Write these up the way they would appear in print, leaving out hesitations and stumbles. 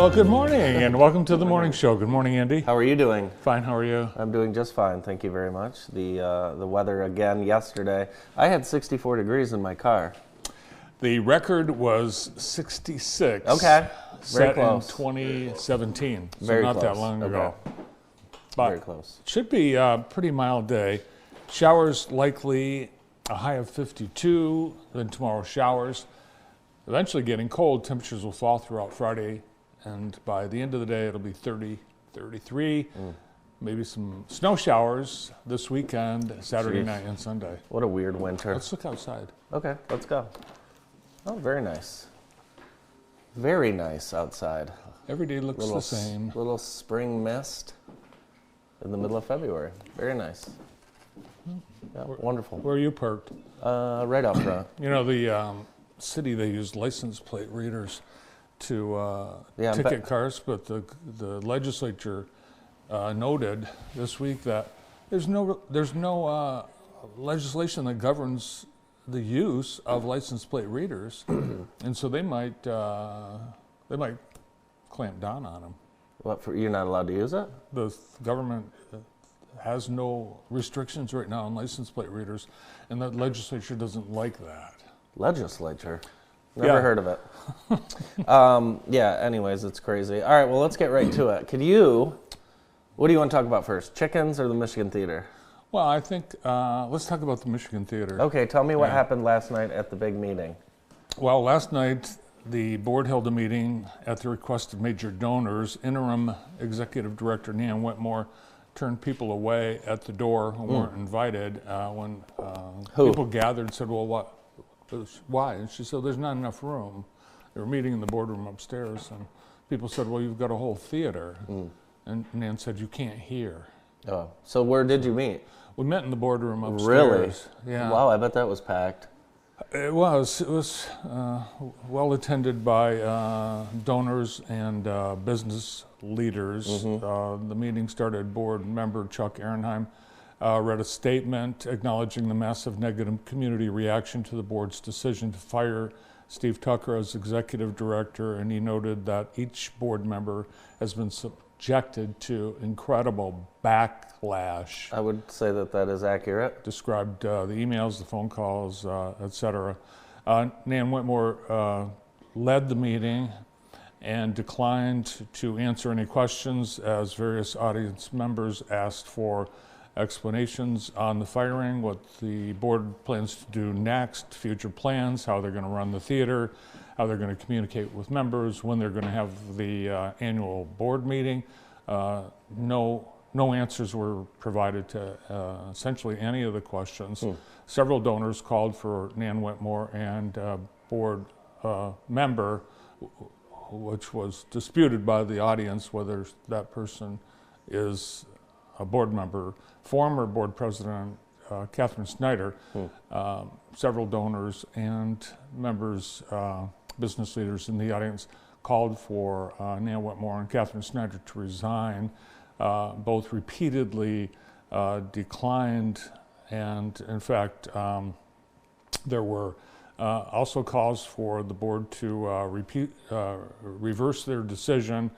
Well, good morning and welcome to the morning show. Good morning, Andy. How are you doing? Fine, how are you? I'm doing just fine, thank you very much. The weather again yesterday, I had 64 degrees in my car. The record was 66. Okay, very set close. in 2017, so Very not that close. long Okay. ago. But Very close. it should be a pretty mild day. Showers likely, a high of 52, then tomorrow showers. Eventually getting cold, temperatures will fall throughout Friday, and by the end of the day it'll be 30, 33. Maybe some snow showers this weekend, Saturday Jeez. night and Sunday. What a weird winter. Let's look outside. Okay, let's go. Oh, very nice. Very nice outside. Every day looks the same. Little spring mist in the middle of February. Very nice. Yeah, wonderful. Where are you parked? Right out front. You know, the city, they use license plate readers to Yeah, ticket cars, but the legislature noted this week that there's no legislation that governs the use of license plate readers, and so they might clamp down on them. What, you're not allowed to use it? The government has no restrictions right now on license plate readers, and the legislature doesn't like that. Legislature? Never Yeah. heard of it. Yeah, anyways, it's crazy. All right, well, let's get right to it. What do you want to talk about first? Chickens or the Michigan Theater? Well, I think let's talk about the Michigan Theater. Okay, tell me what Yeah. happened last night at the big meeting. Well, last night the board held a meeting at the request of major donors. Interim Executive Director Nan Whitmore turned people away at the door who weren't invited when Who? people gathered and said, well, what? Why? And she said, there's not enough room. They were meeting in the boardroom upstairs, and people said, well, you've got a whole theater. And Nan said, you can't hear. Oh, so where did you meet? We met in the boardroom upstairs. Really? Yeah. Wow, I bet that was packed. It was well attended by donors and business leaders. The meeting started. Board member Chuck Ehrenheim read a statement acknowledging the massive negative community reaction to the board's decision to fire Steve Tucker as executive director, and he noted that each board member has been subjected to incredible backlash. I would say that that is accurate. Described the emails, the phone calls, etc. Nan Whitmore led the meeting and declined to answer any questions as various audience members asked for explanations on the firing, what the board plans to do next, future plans, how they're going to run the theater, how they're going to communicate with members, when they're going to have the annual board meeting. No answers were provided to essentially any of the questions. Several donors called for Nan Whitmore and board member, which was disputed by the audience whether that person is a board member. Former board president Catherine Snyder, several donors and members, business leaders in the audience called for Nan Whitmore and Catherine Snyder to resign. Both repeatedly declined, and in fact, there were also calls for the board to reverse their decision,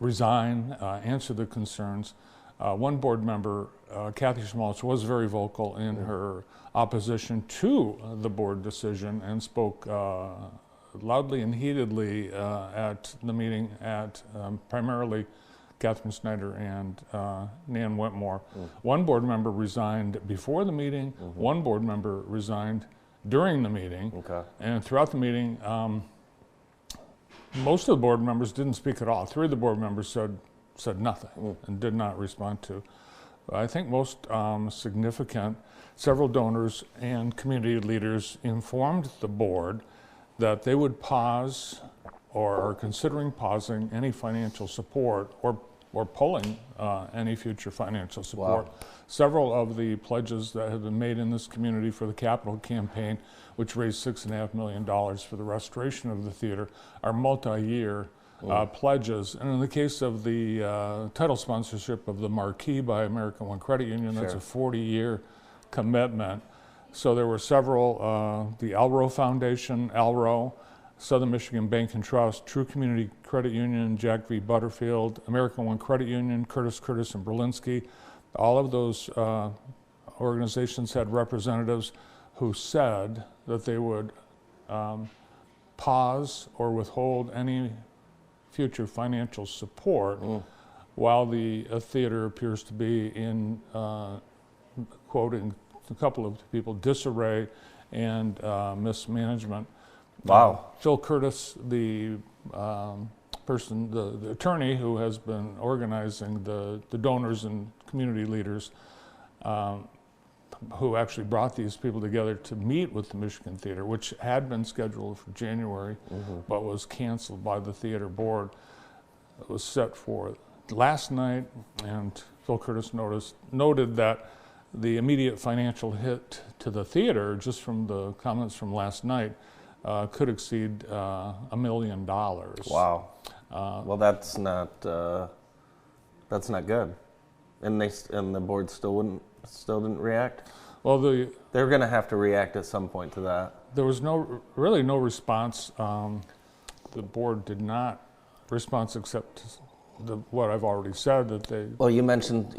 resign, answer the concerns. One board member, Kathy Schmaltz, was very vocal in her opposition to the board decision and spoke loudly and heatedly at the meeting at primarily Catherine Snyder and Nan Whitmore. One board member resigned before the meeting. One board member resigned during the meeting. Okay. And throughout the meeting, most of the board members didn't speak at all. 3 of the board members said nothing and did not respond to. I think most significant, several donors and community leaders informed the board that they would pause or are considering pausing any financial support or pulling any future financial support. Wow. Several of the pledges that have been made in this community for the capital campaign, which raised $6.5 million for the restoration of the theater, are multi-year pledges. And in the case of the title sponsorship of the Marquee by American One Credit Union, that's a 40-year commitment. So there were several, the Alro Foundation, Alro, Southern Michigan Bank and Trust, True Community Credit Union, Jack V. Butterfield, American One Credit Union, Curtis, and Berlinski. All of those organizations had representatives who said that they would pause or withhold any future financial support while the theater appears to be in, quoting a couple of people, disarray and mismanagement. Wow. Phil Curtis, the the attorney who has been organizing the donors and community leaders, who actually brought these people together to meet with the Michigan Theater, which had been scheduled for January, but was canceled by the theater board. It was set for last night, and Phil Curtis noted that the immediate financial hit to the theater, just from the comments from last night, could exceed $1 million. Wow. Well, that's not good. And the board still didn't react. Well, they're going to have to react at some point to that. There was really no response. The board did not respond except what I've already said, that they. Well, you mentioned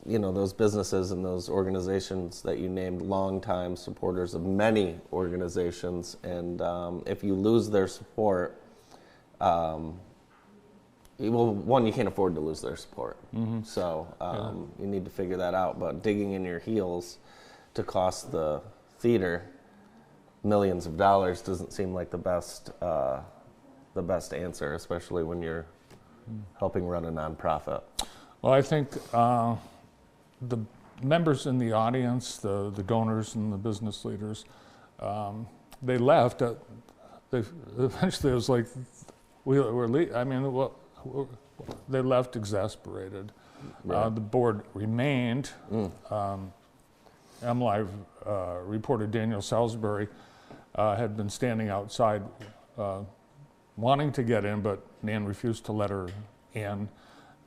those businesses and those organizations that you named, longtime supporters of many organizations, and if you lose their support, you can't afford to lose their support. So you need to figure that out. But digging in your heels to cost the theater millions of dollars doesn't seem like the best answer, especially when you're helping run a nonprofit. Well, I think the members in the audience, the donors and the business leaders, they left. Eventually, it was like they left exasperated. Right. The board remained. MLive reported Daniel Salisbury had been standing outside wanting to get in, but Nan refused to let her in.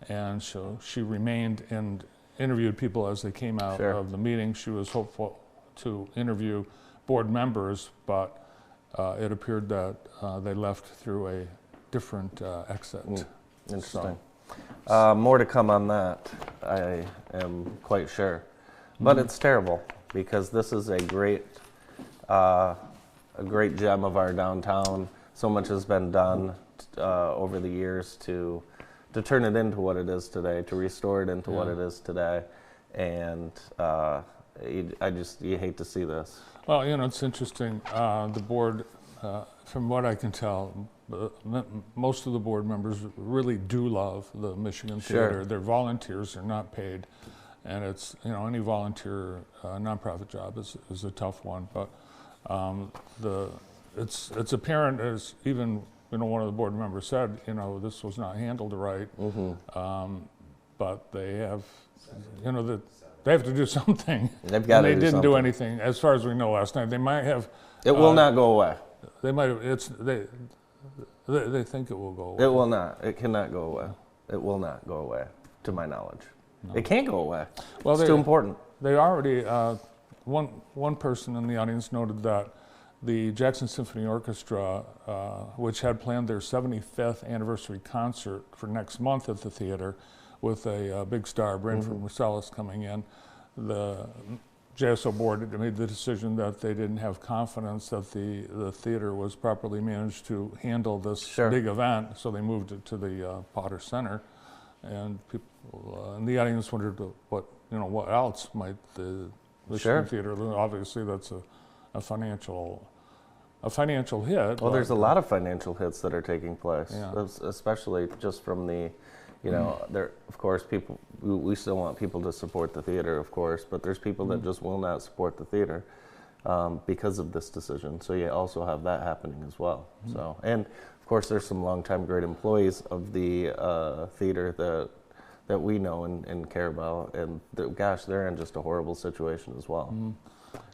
And so she remained and interviewed people as they came out of the meeting. She was hopeful to interview board members, but it appeared that they left through a different exit. Interesting. More to come on that, I am quite sure. But it's terrible, because this is a great gem of our downtown. So much has been done over the years to turn it into what it is today, to restore it into what it is today, and you hate to see this. Well, it's interesting. The board, from what I can tell, most of the board members really do love the Michigan Theater. They're volunteers; they're not paid, and it's any volunteer nonprofit job is a tough one. But it's apparent, as even one of the board members said, this was not handled right. But they have, they have to do something. They've got to do something. They didn't do anything, as far as we know last night. They might have. It will not go away. They might have. They think it will go away. It will not. It cannot go away. It will not go away, to my knowledge. No. It can't go away. Well, it's too important. They already. One person in the audience noted that the Jackson Symphony Orchestra, which had planned their 75th anniversary concert for next month at the theater, with a big star, Branford Marsalis, coming in, the JSO board had made the decision that they didn't have confidence that the theater was properly managed to handle this big event, so they moved it to the Potter Center, and people in the audience wondered what else might the Michigan Theater. Obviously, that's a financial hit. Well, there's a lot of financial hits that are taking place, especially just from the. There, of course, people. We still want people to support the theater, of course, but there's people that just will not support the theater because of this decision. So you also have that happening as well. So, and of course, there's some longtime great employees of the theater that we know and care about, and they're in just a horrible situation as well.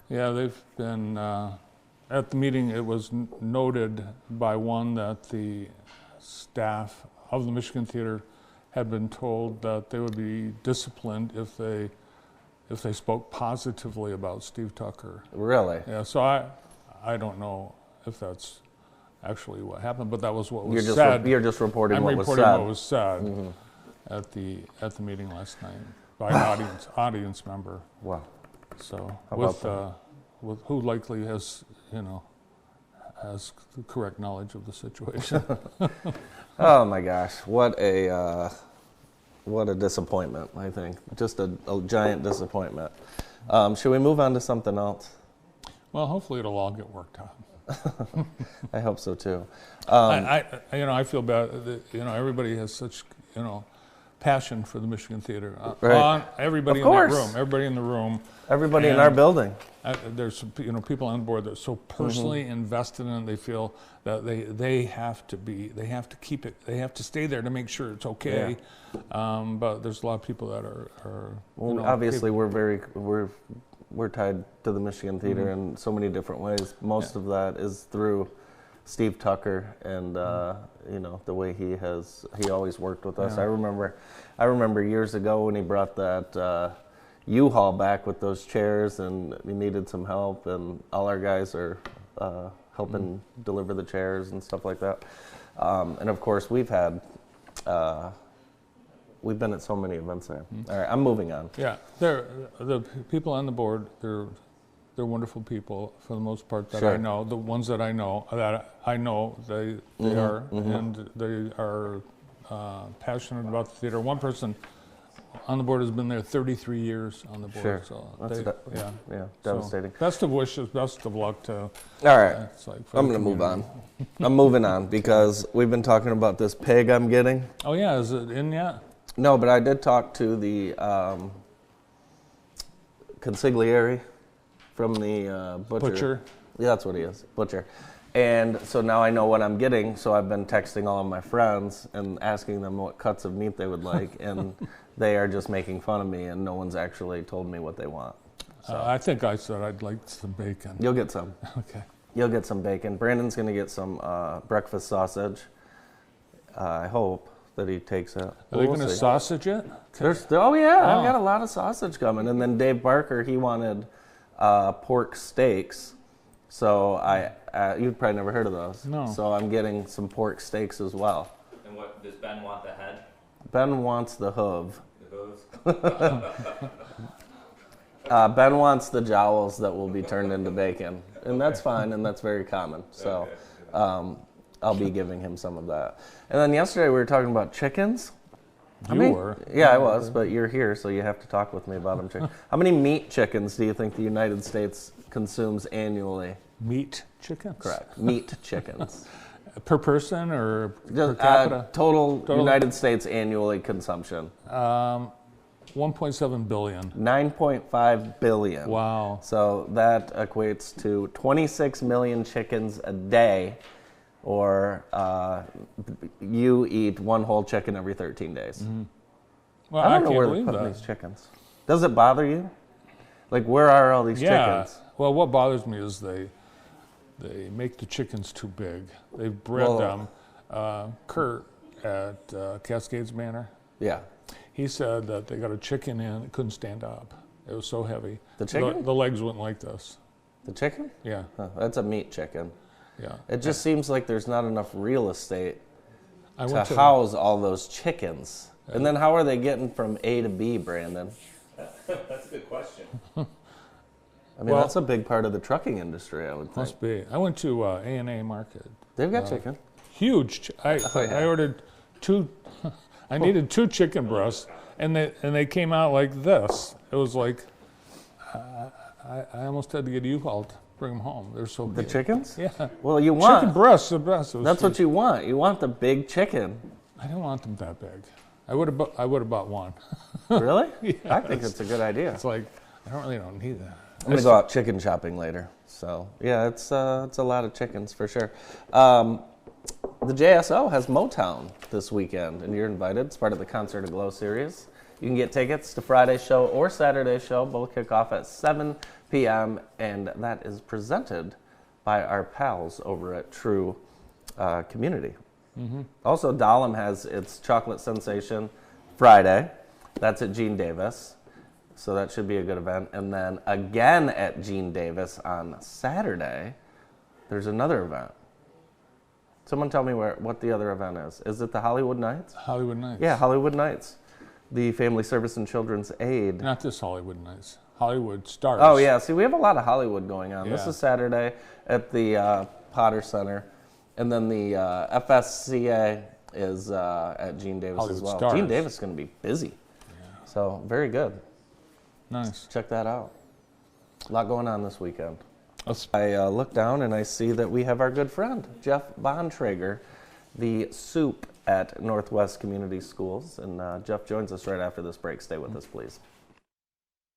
Yeah, they've been at the meeting. It was noted by one that the staff of the Michigan Theater had been told that they would be disciplined if they spoke positively about Steve Tucker. Really? Yeah. So I don't know if that's actually what happened, but that was what was said. You're just reporting I'm what was reporting said. what was said Mm-hmm. at the meeting last night by an audience member. Wow. So How about with who likely has has the correct knowledge of the situation. Oh my gosh, what a disappointment! I think just a giant disappointment. Should we move on to something else? Well, hopefully it'll all get worked out. I hope so too. I feel bad that, everybody has such, passion for the Michigan Theater. Right. Everybody Of in that course. room, everybody in the room. Everybody in And our building. There's, people on board that are so personally invested in it. They feel that they have to keep it, they have to stay there to make sure it's okay. Yeah. But there's a lot of people that are Well, obviously we're tied to the Michigan Theater in so many different ways. Most of that is through Steve Tucker and the way he always worked with us. Yeah. I remember years ago when he brought that U-Haul back with those chairs, and he needed some help, and all our guys are helping deliver the chairs and stuff like that. And of course we've been at so many events there. All right, I'm moving on. Yeah, the people on the board. They're wonderful people for the most part that Sure. I know. The ones that I know they are, and they are passionate about the theater. One person on the board has been there 33 years on the board. Sure. So That's So devastating. best of wishes, best of luck to. All right. It's like I'm going to move on. I'm moving on because we've been talking about this pig I'm getting. Oh yeah, is it in yet? No, but I did talk to the consigliere from the butcher. Yeah, that's what he is, butcher. And so now I know what I'm getting, so I've been texting all of my friends and asking them what cuts of meat they would like, and they are just making fun of me, and no one's actually told me what they want. So I think I said I'd like some bacon. you'll get some. Okay. You'll get some bacon. Brandon's going to get some breakfast sausage. I hope that he takes it. Are they going to sausage it? Oh yeah, I've got a lot of sausage coming. And then Dave Barker, he wanted pork steaks. So you've probably never heard of those. No. So I'm getting some pork steaks as well. And what does Ben want? The head? Ben wants the hoof. The hooves? Ben wants the jowls that will be turned into bacon, and that's fine, and that's very common. So I'll be giving him some of that. And then yesterday we were talking about chickens. You were. Yeah, I was, but you're here, so you have to talk with me about them. How many meat chickens do you think the United States consumes annually? Meat chickens? Correct. Meat chickens. Per person or per Just, capita? total United States annually consumption. 1.7 billion. 9.5 billion. Wow. So that equates to 26 million chickens a day, or you eat one whole chicken every 13 days. Well, I don't know can't where they're believe putting that. these chickens. Does it bother you? Like, where are all these chickens? Well, what bothers me is they make the chickens too big. They've bred them. Kurt at Cascades Manor, Yeah. he said that they got a chicken in, it couldn't stand up. It was so heavy. The chicken? The legs went like this. The chicken? Yeah, Huh, that's a meat chicken. yeah. It just seems like there's not enough real estate I to went to house all those chickens. And then how are they getting from A to B, Brandon? That's a good question. I mean, Well- that's a big part of the trucking industry, I would think. Must be. I went to A&A Market. They've got chicken. Huge. I yeah. ordered two. I needed 2 chicken breasts, and they came out like this. It was like I almost had to get U-Haul to bring them home. They're so The big. chickens? Yeah. Well, you want. Chicken breasts, the best. It was That's huge. what you want. You want the big chicken. I don't want them that big. I would have bought one. Really? Yeah, I think it's a good idea. It's like I don't need that. I'm gonna go out chicken shopping later. So yeah, it's a lot of chickens for sure. The JSO has Motown this weekend, and you're invited. It's part of the Concert of Glow series. You can get tickets to Friday's show or Saturday's show. Both kick off at 7 p.m., and that is presented by our pals over at True Community. Also, Dahlem has its Chocolate Sensation Friday. That's at Gene Davis. So that should be a good event. And then again at Gene Davis on Saturday there's another event. Someone tell me what the other event is. Is it the Hollywood Nights? Hollywood Nights. Yeah, Hollywood Nights. The Family Service and Children's Aid. Not this Hollywood Nights. Hollywood Stars. Oh, yeah. See, we have a lot of Hollywood going on. This Yeah. is Saturday at the Potter Center. And then the FSCA is at Gene Davis as Hollywood well. Stars. Gene Davis is going to be busy. So, very good. Nice. Check that out. A lot going on this weekend. Let's- I look down and I see that we have our good friend, Jeff Bontrager, the soup at Northwest Community Schools. And Jeff joins us right after this break. Stay with us, please.